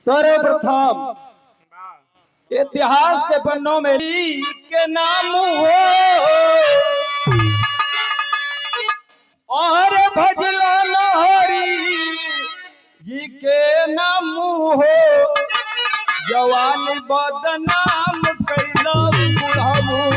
सर्वप्रथम इतिहास के पन्नों में के नाम हो और भजला हरि जी के नाम हो। जवान बदनाम कैला बुढ़ाऊ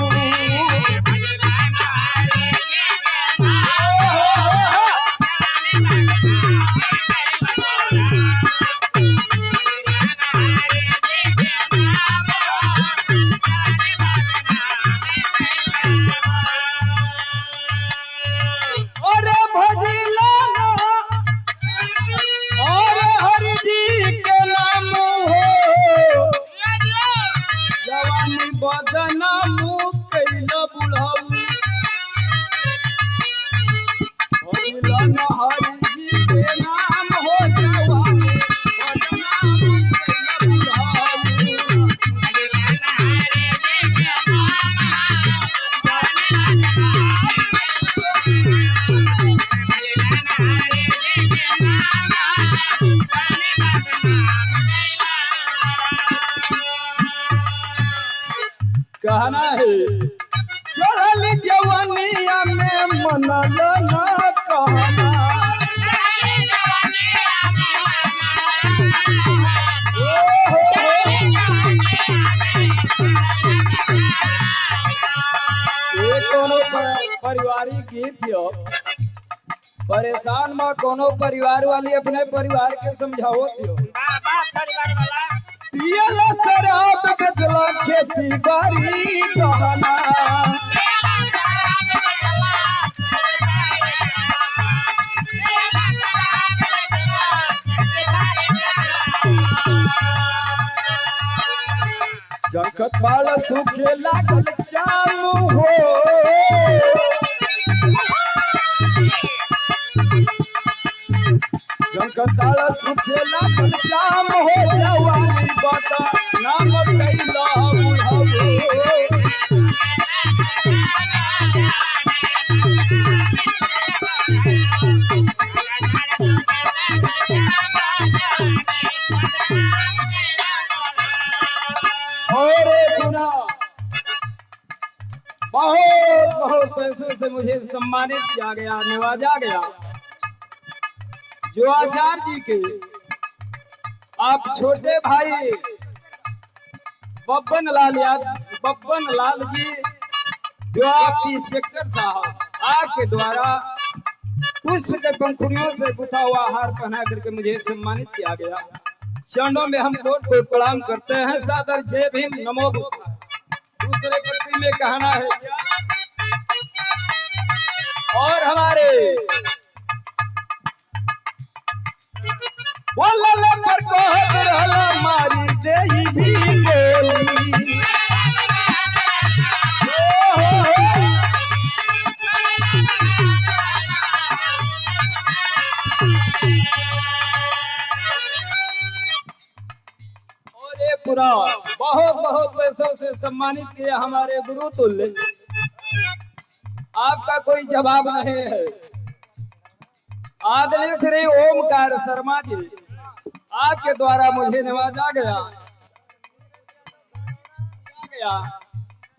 कहना है चल जवानिया में मनल ना कहना ये कोनो पारिवारिक गीत हो। परेशान में कोनो परिवार वाली अपने परिवार के समझाओ दियो। पियला शराब बेचला खेती बाड़ी कहना जंकत बाल सूखे लागल चालू हो। जंकत बाल सूखे लागल चाम हो। जवानी बता नाम कैला बुढ़ाऊ बहुत पैसों से मुझे सम्मानित किया गया, नवाजा गया। जो आचार्य जी के आप छोटे भाई बब्बन लाल जी जो आप इंस्पेक्टर साहब आपके द्वारा पुष्प के पंखुड़ियों से गुथा हुआ हार पहना करके मुझे सम्मानित किया गया। चरणों में हम कोट को प्रणाम करते हैं। सादर जय भीम नमो बुद्धाय। दूसरे पत्ती में कहना है क्या? और हमारे बोलले पर कहत रहला मारी देही भी गोली। और ये पूरा बहुत पैसों से सम्मानित किया हमारे गुरु तुल्य। आपका कोई जवाब नहीं है। आदरणीय श्री ओमकार शर्मा जी आपके द्वारा मुझे नवाजा गया।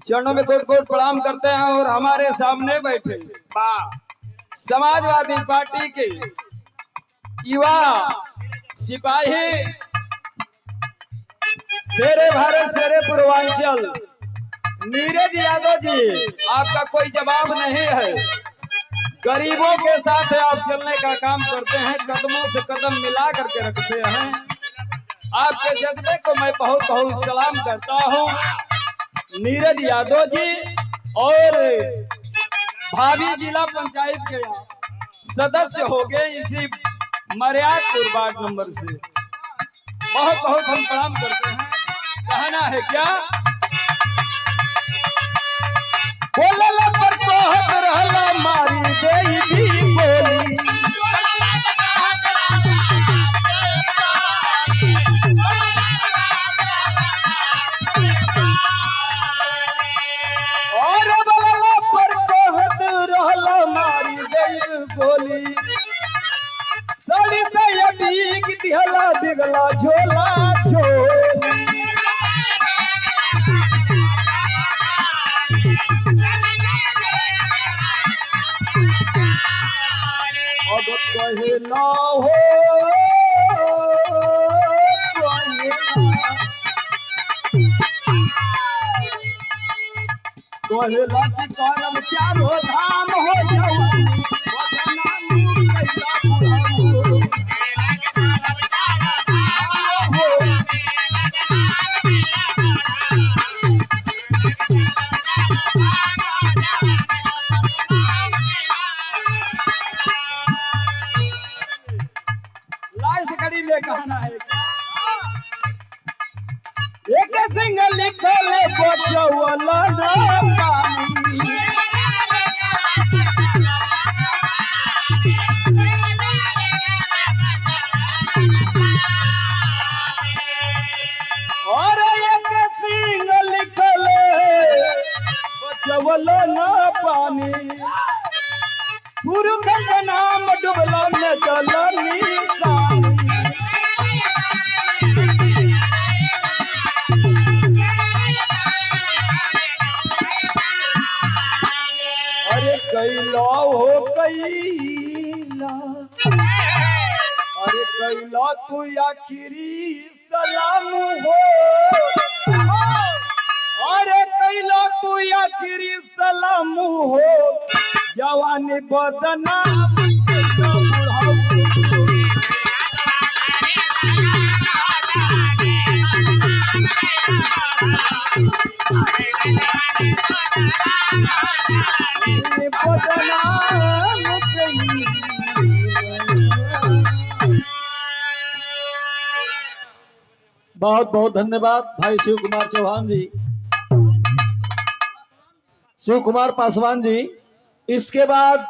चरणों में कोट कोट प्रणाम करते हैं। और हमारे सामने बैठे समाजवादी पार्टी के युवा सिपाही शेरे भारत शेरे पूर्वांचल नीरज यादव जी, आपका कोई जवाब नहीं है। गरीबों के साथ आप चलने का काम करते हैं, कदमों से कदम मिला करके रखते हैं। आपके जज्बे को मैं बहुत सलाम करता हूं। नीरज यादव जी और भाभी जिला पंचायत के सदस्य हो गए इसी मर्यादपुर वार्ड नंबर से। बहुत बहुत हम प्रणाम करते हैं। कहना है क्या, बोलला पर कहत रहला मारी देई भी बोली, और बोलला पर कहत रहला मारी देई बोली, साड़ी दया बीग दिहला बिगला झोला झोली। अब कहना हो कहला कि करम चारो धाम हो जाऊ, लास्ट कड़ी में कहना है, एक सिंह लिखल बचवल न पानी, और एक सिंह लिखल बचवल न पानी, गुरु का नाम डुबला न चलनी सानी। अरे कैला हो कैला, अरे कैला तू आखिरी सलाम हो, अरे कैला तू आखिरी सलाम हो, जवानी बदनाम बहुत बहुत धन्यवाद भाई शिव कुमार चौहान जी, शिव कुमार पासवान जी। इसके बाद